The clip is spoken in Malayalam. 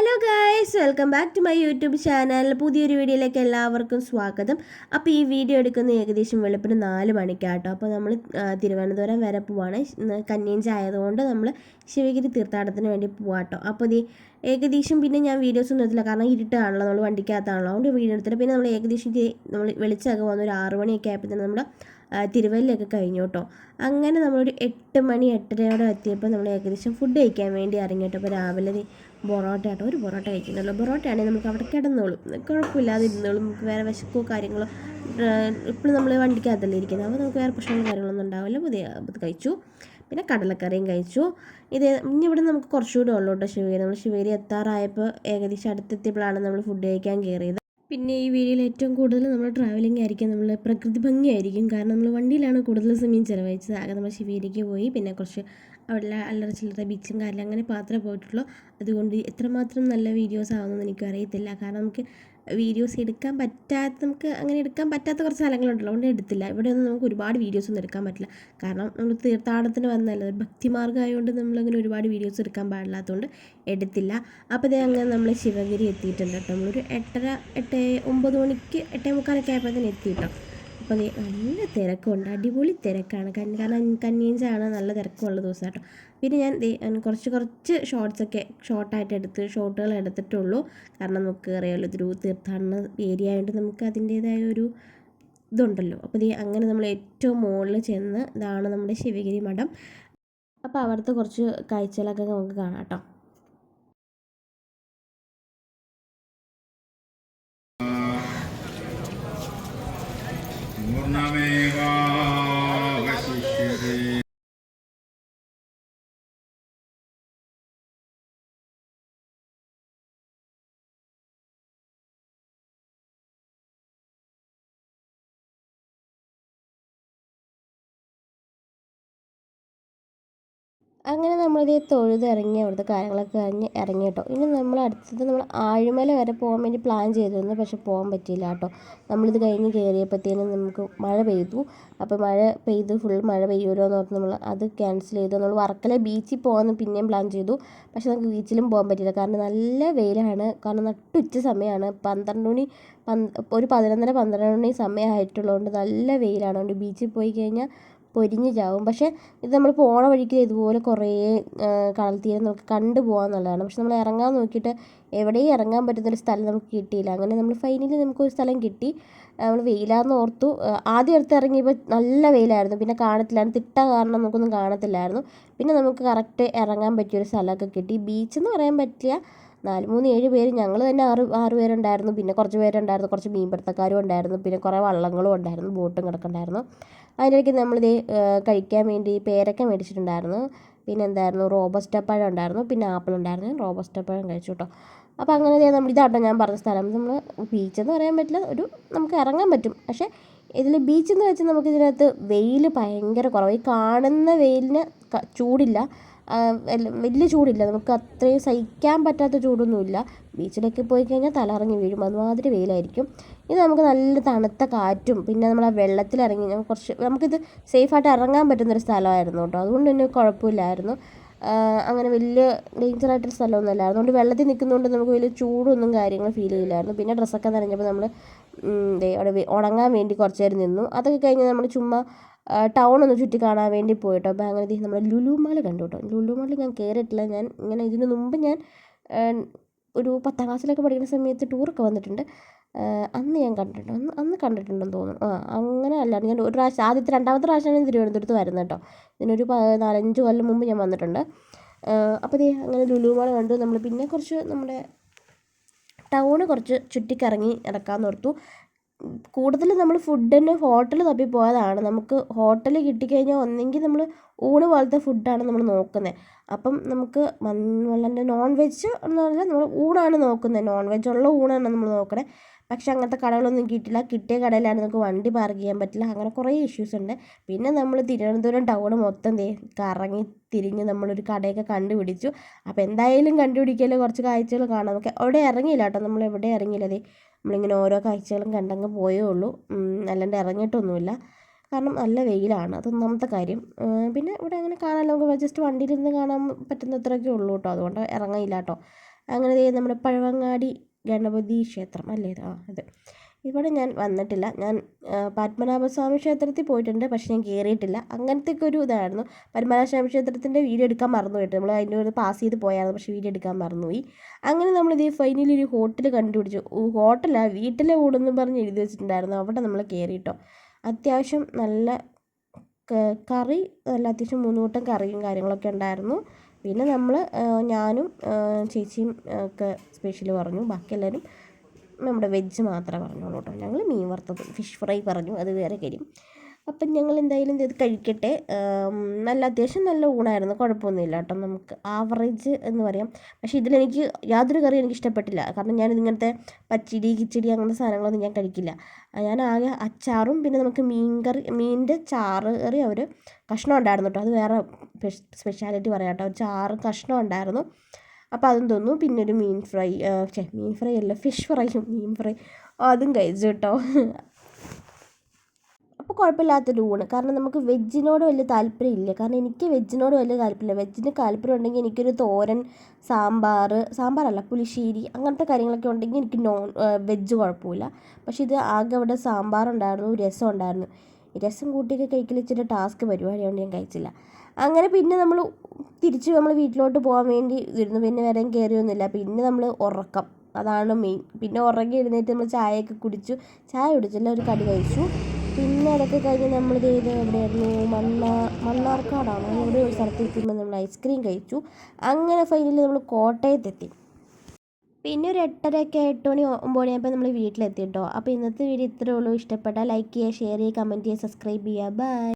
Hello guys, welcome back to my YouTube channel. പുതിയൊരു വീഡിയോയിലേക്ക് എല്ലാവർക്കും സ്വാഗതം. അപ്പോൾ ഈ വീഡിയോ എടുക്കുന്ന ഏകദേശം വെളുപ്പിന് 4 മണിക്കാട്ടോ. അപ്പോൾ നമ്മൾ തിരുവനന്തപുരം വരെ പോവാണ്. കന്യാഞ്ചി ആയതുകൊണ്ട് നമ്മൾ ശിവഗിരി തീർത്ഥാടനത്തിന് വേണ്ടി പോവാട്ടോ. അപ്പോൾ ഏകദേശം പിന്നെ ഞാൻ വീഡിയോസ് ഒന്നും എടുത്തില്ല, കാരണം ഇരുട്ടാണല്ലോ, നമ്മൾ വണ്ടിക്കകത്താണല്ലോ, അതുകൊണ്ട് വീഡിയോ എടുത്തില്ല. പിന്നെ നമ്മൾ ഏകദേശം നമ്മൾ വെളിച്ചമൊക്കെ വന്ന് ഒരു 6 മണിയൊക്കെ ആയപ്പോൾ തന്നെ നമ്മുടെ തിരുവല്ലയൊക്കെ കഴിഞ്ഞു കേട്ടോ. അങ്ങനെ നമ്മളൊരു 8 മണി 8:30 എത്തിയപ്പോൾ നമ്മൾ ഏകദേശം ഫുഡ് കഴിക്കാൻ വേണ്ടി ഇറങ്ങി കേട്ടോ. അപ്പോൾ രാവിലെ പൊറോട്ട ആട്ടോ, ഒരു പൊറോട്ട കഴിക്കുന്നുള്ളൂ. പൊറോട്ടയാണെങ്കിൽ നമുക്ക് അവിടെ കിടന്നോളും, കുഴപ്പമില്ലാതെ ഇരുന്നോളും. നമുക്ക് വേറെ വിശക്കോ കാര്യങ്ങളോ, ഇപ്പോഴും നമ്മൾ വണ്ടിക്കകത്തല്ലേ ഇരിക്കുന്നത്, അപ്പോൾ നമുക്ക് വേറെ പ്രശ്നങ്ങളും കാര്യങ്ങളൊന്നും ഉണ്ടാവില്ല. അത് കഴിച്ചു. പിന്നെ കടലക്കറിയും കഴിച്ചു. ഇനി ഇവിടെ നമുക്ക് കുറച്ചുകൂടെ ഉള്ളൂ കേട്ടോ ശിവഗിരി. നമ്മൾ ശിവഗിരി എത്താറായപ്പോൾ ഏകദേശം അടുത്തെത്തിയപ്പോഴാണ് നമ്മൾ ഫുഡ് കഴിക്കാൻ കയറിയത്. പിന്നെ ഈ വീഡിയോയിൽ ഏറ്റവും കൂടുതൽ നമ്മൾ ട്രാവലിംഗ് ആയിരിക്കും, നമ്മൾ പ്രകൃതി ഭംഗിയായിരിക്കും. കാരണം നമ്മൾ വണ്ടിയിലാണ് കൂടുതൽ സമയം ചിലവഴിച്ചത്. ആകെ നമ്മൾ ശിവഗിരിക്ക് പോയി, പിന്നെ കുറച്ച് അവിടെ അല്ലറ ചില്ലറ ബീച്ചും കാര്യം അങ്ങനെ മാത്രമേ പോയിട്ടുള്ളൂ. അതുകൊണ്ട് എത്രമാത്രം നല്ല വീഡിയോസ് ആവുമെന്ന് എനിക്കും അറിയത്തില്ല. കാരണം നമുക്ക് വീഡിയോസ് എടുക്കാൻ പറ്റാത്ത, നമുക്ക് അങ്ങനെ എടുക്കാൻ പറ്റാത്ത കുറച്ച് സ്ഥലങ്ങളുണ്ടല്ലോ, അതുകൊണ്ട് എടുത്തില്ല. ഇവിടെ ഒന്നും നമുക്ക് ഒരുപാട് വീഡിയോസ് ഒന്നും എടുക്കാൻ പറ്റില്ല. കാരണം നമ്മൾ തീർത്ഥാടനത്തിന് വന്നതല്ല, ഒരു ഭക്തിമാർഗ്ഗമായതുകൊണ്ട് നമ്മളങ്ങനെ ഒരുപാട് വീഡിയോസ് എടുക്കാൻ പാടില്ലാത്തതുകൊണ്ട് എടുത്തില്ല. അപ്പോൾ ഇത് അങ്ങനെ നമ്മൾ ശിവഗിരി എത്തിയിട്ടുണ്ട് കേട്ടോ. നമ്മളൊരു 9 മണിക്ക് 8:45 ആയപ്പോൾ എത്തി കേട്ടോ. അപ്പോൾ നല്ല തിരക്കുണ്ട്, അടിപൊളി തിരക്കാണ്. കാരണം കന്യാഞ്ചാണ്, നല്ല തിരക്കുള്ള ദിവസം കേട്ടോ. പിന്നെ ഞാൻ കുറച്ച് ഷോർട്ടായിട്ട് ഷോട്ടുകൾ എടുത്തിട്ടുള്ളൂ. കാരണം നമുക്ക് അറിയാമല്ലോ, ഇതൊരു തീർത്ഥാടന ഏരിയ ആയതുകൊണ്ട് നമുക്ക് അതിൻ്റേതായ ഒരു ഇതുണ്ടല്ലോ. അപ്പോൾ അങ്ങനെ നമ്മൾ ഏറ്റവും മുകളിൽ ചെന്ന്, ഇതാണ് നമ്മുടെ ശിവഗിരി മഠം. അപ്പോൾ അവിടുത്തെ കുറച്ച് കാഴ്ചകളൊക്കെ നമുക്ക് കാണാം കേട്ടോ. അങ്ങനെ നമ്മളിത് തൊഴുതിറങ്ങി അവിടുത്തെ കാര്യങ്ങളൊക്കെ കഴിഞ്ഞ് ഇറങ്ങി കേട്ടോ. ഇനി നമ്മൾ അടുത്തത് നമ്മൾ ആഴിമല വരെ പോകാൻ വേണ്ടി പ്ലാൻ ചെയ്തിരുന്നു, പക്ഷെ പോകാൻ പറ്റിയില്ല കേട്ടോ. നമ്മളിത് കഴിഞ്ഞ് കയറിയപ്പോഴത്തേനും നമുക്ക് മഴ പെയ്തു. അപ്പോൾ മഴ പെയ്ത് ഫുൾ മഴ പെയ്യുമല്ലോ എന്ന് ഓർത്ത് നമ്മൾ അത് ക്യാൻസൽ ചെയ്തു. നമ്മൾ വർക്കല ബീച്ചിൽ പോകാമെന്ന് പിന്നെയും പ്ലാൻ ചെയ്തു, പക്ഷെ നമുക്ക് ബീച്ചിലും പോകാൻ പറ്റിയില്ല. കാരണം നല്ല വെയിലാണ്. കാരണം നട്ടുച്ച സമയമാണ്, 12 മണി, ഒരു 11:30 12 മണി സമയമായിട്ടുള്ളതുകൊണ്ട് നല്ല വെയിലാണ്. അതുകൊണ്ട് ബീച്ചിൽ പോയി കഴിഞ്ഞാൽ പൊരിഞ്ഞ് ചാവും. പക്ഷേ ഇത് നമ്മൾ പോണ വഴിക്ക് ഇതുപോലെ കുറേ കടൽ തീരം നമുക്ക് കണ്ടു പോകാമെന്നുള്ളതാണ്. പക്ഷെ നമ്മൾ ഇറങ്ങാൻ നോക്കിയിട്ട് എവിടെയും ഇറങ്ങാൻ പറ്റുന്നൊരു സ്ഥലം നമുക്ക് കിട്ടിയില്ല. അങ്ങനെ നമ്മൾ ഫൈനലി നമുക്കൊരു സ്ഥലം കിട്ടി. നമ്മൾ വെയിലാണെന്ന് ഓർത്തു. ആദ്യം അടുത്ത് ഇറങ്ങിയപ്പോൾ നല്ല വെയിലായിരുന്നു, പിന്നെ കാണത്തില്ലായിരുന്നു, തിട്ട കാരണം നമുക്കൊന്നും കാണത്തില്ലായിരുന്നു. പിന്നെ നമുക്ക് കറക്റ്റ് ഇറങ്ങാൻ പറ്റിയൊരു സ്ഥലമൊക്കെ കിട്ടി. ബീച്ചെന്ന് പറയാൻ പറ്റില്ല, 4, 3, 7 പേര്, ഞങ്ങൾ തന്നെ 6 പേരുണ്ടായിരുന്നു. പിന്നെ കുറച്ച് പേരുണ്ടായിരുന്നു, കുറച്ച് മീൻപിടുത്തക്കാരും ഉണ്ടായിരുന്നു, പിന്നെ കുറേ വള്ളങ്ങളും ഉണ്ടായിരുന്നു, ബോട്ടും കിടക്കുന്നുണ്ടായിരുന്നു. അതിനിടയ്ക്ക് നമ്മളിത് കഴിക്കാൻ വേണ്ടി പേരക്ക മേടിച്ചിട്ടുണ്ടായിരുന്നു. പിന്നെ എന്തായിരുന്നു, റോബസ്റ്റ പഴം ഉണ്ടായിരുന്നു, പിന്നെ ആപ്പിൾ ഉണ്ടായിരുന്നു. റോബസ്റ്റ പഴം കഴിച്ചു കേട്ടോ. അപ്പോൾ അങ്ങനെ നമ്മൾ ഇതാട്ടോ ഞാൻ പറഞ്ഞ സ്ഥലം. നമ്മൾ ബീച്ചെന്ന് പറയാൻ പറ്റില്ല, നമുക്ക് ഇറങ്ങാൻ പറ്റും. പക്ഷേ ഇതിൽ ബീച്ചെന്ന് വെച്ചാൽ നമുക്ക് ഇതിനകത്ത് വെയിൽ ഭയങ്കര കുറവ്. ഈ കാണുന്ന വെയിലിന് ചൂടില്ല, വലിയ ചൂടില്ല, നമുക്ക് അത്രയും സഹിക്കാൻ പറ്റാത്ത ചൂടൊന്നുമില്ല. ബീച്ചിലൊക്കെ പോയി കഴിഞ്ഞാൽ തലകറങ്ങി വീഴും, അതുമാതിരി വെയിലായിരിക്കും. ഇത് നമുക്ക് നല്ല തണുത്ത കാറ്റും, പിന്നെ നമ്മൾ ആ വെള്ളത്തിലിറങ്ങി നമുക്കിത് സേഫായിട്ട് ഇറങ്ങാൻ പറ്റുന്നൊരു സ്ഥലമായിരുന്നു കേട്ടോ. അതുകൊണ്ട് തന്നെ കുഴപ്പമില്ലായിരുന്നു. അങ്ങനെ വലിയ ഡേഞ്ചറായിട്ടൊരു സ്ഥലമൊന്നുമല്ലായിരുന്നു. അതുകൊണ്ട് വെള്ളത്തിൽ നിൽക്കുന്നതുകൊണ്ട് നമുക്ക് വലിയ ചൂടൊന്നും കാര്യങ്ങളും ഫീൽ ചെയ്യില്ലായിരുന്നു. പിന്നെ ഡ്രസ്സൊക്കെ നനഞ്ഞപ്പോൾ നമ്മൾ അവിടെ ഉണങ്ങാൻ വേണ്ടി കുറച്ച് നേരം നിന്നു. അതൊക്കെ കഴിഞ്ഞ് നമ്മൾ ചുമ്മാ ടൗൺ ഒന്ന് ചുറ്റി കാണാൻ വേണ്ടി പോയിട്ടോ. അപ്പോൾ അങ്ങനെ നമ്മൾ ലുലു മാൾ കണ്ടു കേട്ടോ. ലുലു മാളിൽ ഞാൻ കയറിയിട്ടില്ല. ഞാൻ ഇങ്ങനെ ഇതിന് മുമ്പ് ഞാൻ ഒരു 10ാം ക്ലാസ്സിലൊക്കെ പഠിക്കുന്ന സമയത്ത് ടൂറൊക്കെ വന്നിട്ടുണ്ട്. അന്ന് ഞാൻ കണ്ടിട്ടുണ്ട്, അന്ന് കണ്ടിട്ടുണ്ടെന്ന് തോന്നുന്നു. അങ്ങനെ അല്ലായിരുന്നു, ഞാൻ ഒരു പ്രാവശ്യം രണ്ടാമത്തെ പ്രാവശ്യമാണ് തിരുവനന്തപുരത്ത് വരുന്നത് കേട്ടോ. ഇതിനൊരു 4-5 കൊല്ലം മുമ്പ് ഞാൻ വന്നിട്ടുണ്ട്. അപ്പോൾ അങ്ങനെ ലുലു മാൾ കണ്ടു. നമ്മൾ പിന്നെ കുറച്ച് നമ്മുടെ ടൗണ് കുറച്ച് ചുറ്റിക്കറങ്ങി നടക്കാമെന്ന് ഓർത്തു. കൂടുതലും നമ്മൾ ഫുഡിന് ഹോട്ടൽ തപ്പി പോയതാണ്. നമുക്ക് ഹോട്ടൽ കിട്ടിക്കഴിഞ്ഞാൽ ഒന്നെങ്കിൽ നമ്മൾ ഊണ് പോലത്തെ ഫുഡാണ് നമ്മൾ നോക്കുന്നത്. അപ്പം നമുക്ക് വളരെ നോൺ വെജ് എന്ന് പറഞ്ഞാൽ നമ്മൾ ഊണാണ് നോക്കുന്നത്, നോൺ വെജ് ഉള്ള ഊണാണ് നമ്മൾ നോക്കണേ. പക്ഷെ അങ്ങനത്തെ കടകളൊന്നും കിട്ടില്ല. കിട്ടിയ കടയിലാണ് നമുക്ക് വണ്ടി പാർക്ക് ചെയ്യാൻ പറ്റില്ല. അങ്ങനെ കുറേ ഇഷ്യൂസ് ഉണ്ട്. പിന്നെ നമ്മൾ തിരുവനന്തപുരം ടൗൺ മൊത്തം കറങ്ങി തിരിഞ്ഞ് നമ്മളൊരു കടയൊക്കെ കണ്ടുപിടിച്ചു. അപ്പോൾ എന്തായാലും കണ്ടുപിടിക്കൽ കുറച്ച് കാഴ്ചകൾ കാണാം. നമുക്ക് അവിടെ ഇറങ്ങിയില്ല കേട്ടോ, നമ്മൾ എവിടെ ഇറങ്ങിയില്ല. നമ്മളിങ്ങനെ ഓരോ കാഴ്ചകളും കണ്ടങ്ങ് പോയേ ഉള്ളൂ, അല്ലാണ്ട് ഇറങ്ങിയിട്ടൊന്നുമില്ല. കാരണം നല്ല വെയിലാണ്, അതൊന്നാമത്തെ കാര്യം. പിന്നെ ഇവിടെ അങ്ങനെ കാണാൻ നമുക്ക് ജസ്റ്റ് വണ്ടിയിലിരുന്ന് കാണാൻ പറ്റുന്നത്രയൊക്കെ ഉള്ളൂ കേട്ടോ. അതുകൊണ്ട് ഇറങ്ങിയില്ല കേട്ടോ. അങ്ങനെ ദേ നമ്മുടെ പഴവങ്ങാടി ഗണപതി ക്ഷേത്രം അല്ലേ ഇത്? അതെ. ഇവിടെ ഞാൻ വന്നിട്ടില്ല. ഞാൻ പത്മനാഭസ്വാമി ക്ഷേത്രത്തിൽ പോയിട്ടുണ്ട്, പക്ഷെ ഞാൻ കയറിയിട്ടില്ല. അങ്ങനത്തെയൊക്കെ ഒരു ഇതായിരുന്നു. പത്മനാഭസ്വാമി ക്ഷേത്രത്തിൻ്റെ വീഡിയോ എടുക്കാൻ മറന്നുപോയിട്ട് നമ്മൾ അതിൻ്റെ ഒരു പാസ് ചെയ്ത് പോയായിരുന്നു, പക്ഷേ വീഡിയോ എടുക്കാൻ മറന്നുപോയി. അങ്ങനെ നമ്മളിത് ഫൈനലി ഒരു ഹോട്ടൽ കണ്ടുപിടിച്ചു. ഹോട്ടലാ വീട്ടിലെ ഊടെന്ന് പറഞ്ഞ് എഴുതി വെച്ചിട്ടുണ്ടായിരുന്നു. അവിടെ നമ്മൾ കയറിയിട്ടോ. അത്യാവശ്യം നല്ല കറി, നല്ല അത്യാവശ്യം 3 കൂട്ടം കറിയും കാര്യങ്ങളൊക്കെ ഉണ്ടായിരുന്നു. പിന്നെ നമ്മൾ ഞാനും ചേച്ചിയും ഒക്കെ സ്പെഷ്യൽ പറഞ്ഞു. ബാക്കി എല്ലാവരും നമ്മുടെ വെജ് മാത്രമേ പറഞ്ഞോളൂ കേട്ടോ. ഞങ്ങൾ മീൻ വറുത്തത്, ഫിഷ് ഫ്രൈ പറഞ്ഞു, അത് വേറെ കാര്യം. അപ്പം ഞങ്ങൾ എന്തായാലും ഇത് കഴിക്കട്ടെ. നല്ല അത്യാവശ്യം നല്ല ഊണായിരുന്നു, കുഴപ്പമൊന്നുമില്ല കേട്ടോ. നമുക്ക് ആവറേജ് എന്ന് പറയാം. പക്ഷേ ഇതിലെനിക്ക് യാതൊരു കറിയും എനിക്ക് ഇഷ്ടപ്പെട്ടില്ല. കാരണം ഞാനിതിങ്ങനത്തെ പച്ചടി കിച്ചടി അങ്ങനത്തെ സാധനങ്ങളൊന്നും ഞാൻ കഴിക്കില്ല. ഞാൻ ആകെ അച്ചാറും പിന്നെ നമുക്ക് മീനിൻ്റെ ചാറ് കറി അവർ കഷ്ണം ഉണ്ടായിരുന്നു കേട്ടോ. അത് വേറെ സ്പെഷ്യാലിറ്റി പറയാം കേട്ടോ. ഒരു ചാറ് കഷ്ണം ഉണ്ടായിരുന്നു, അപ്പോൾ അതും തന്നു. പിന്നെ ഒരു മീൻ ഫ്രൈ അല്ല, ഫിഷ് ഫ്രൈയും മീൻ ഫ്രൈ അതും കഴിച്ചു കേട്ടോ. അപ്പോൾ കുഴപ്പമില്ലാത്തൊരു ഊണ്. കാരണം നമുക്ക് വെജിനോട് വലിയ താല്പര്യമില്ല. കാരണം എനിക്ക് വെജിനോട് വലിയ താല്പര്യമില്ല. വെജിന് താല്പര്യം ഉണ്ടെങ്കിൽ എനിക്കൊരു തോരൻ, സാമ്പാറല്ല പുളിശ്ശേരി അങ്ങനത്തെ കാര്യങ്ങളൊക്കെ ഉണ്ടെങ്കിൽ എനിക്ക് വെജ് കുഴപ്പമില്ല. പക്ഷേ ഇത് ആകെ അവിടെ സാമ്പാറുണ്ടായിരുന്നു, രസം ഉണ്ടായിരുന്നു. രസം കൂട്ടിയൊക്കെ കഴിക്കൽ ഇച്ചിരി ടാസ്ക് പരിപാടിയായതുകൊണ്ട് ഞാൻ കഴിച്ചില്ല. അങ്ങനെ പിന്നെ നമ്മൾ വീട്ടിലോട്ട് പോകാൻ വേണ്ടി ഇരുന്നു. പിന്നെ വേറെ കയറിയൊന്നുമില്ല. പിന്നെ നമ്മൾ ഉറക്കം, അതാണ് മെയിൻ. പിന്നെ ഉറങ്ങി എഴുന്നേറ്റ് നമ്മൾ ചായയൊക്കെ കുടിച്ചു. ചായ കുടിച്ചില്ല, ഒരു കടി കഴിച്ചു. പിന്നെ അതൊക്കെ കഴിഞ്ഞ് നമ്മൾ ചെയ്ത് എവിടെയായിരുന്നു, മണ്ണാർക്കാടാണ് അവിടെ ഒരു സ്ഥലത്ത് എത്തുമ്പോൾ നമ്മൾ ഐസ്ക്രീം കഴിച്ചു. അങ്ങനെ ഫൈനലി നമ്മൾ കോട്ടയത്തെത്തി. പിന്നെ ഒരു 8:30 8 മണി 9 മണിയായപ്പോൾ നമ്മൾ വീട്ടിലെത്തി കേട്ടോ. അപ്പോൾ ഇന്നത്തെ വീഡിയോ ഇത്രയേ ഉള്ളൂ. ഇഷ്ടപ്പെട്ടാൽ ലൈക്ക് ചെയ്യുക, ഷെയർ ചെയ്യുക, കമൻറ്റ് ചെയ്യുക, സബ്സ്ക്രൈബ് ചെയ്യുക. ബൈ.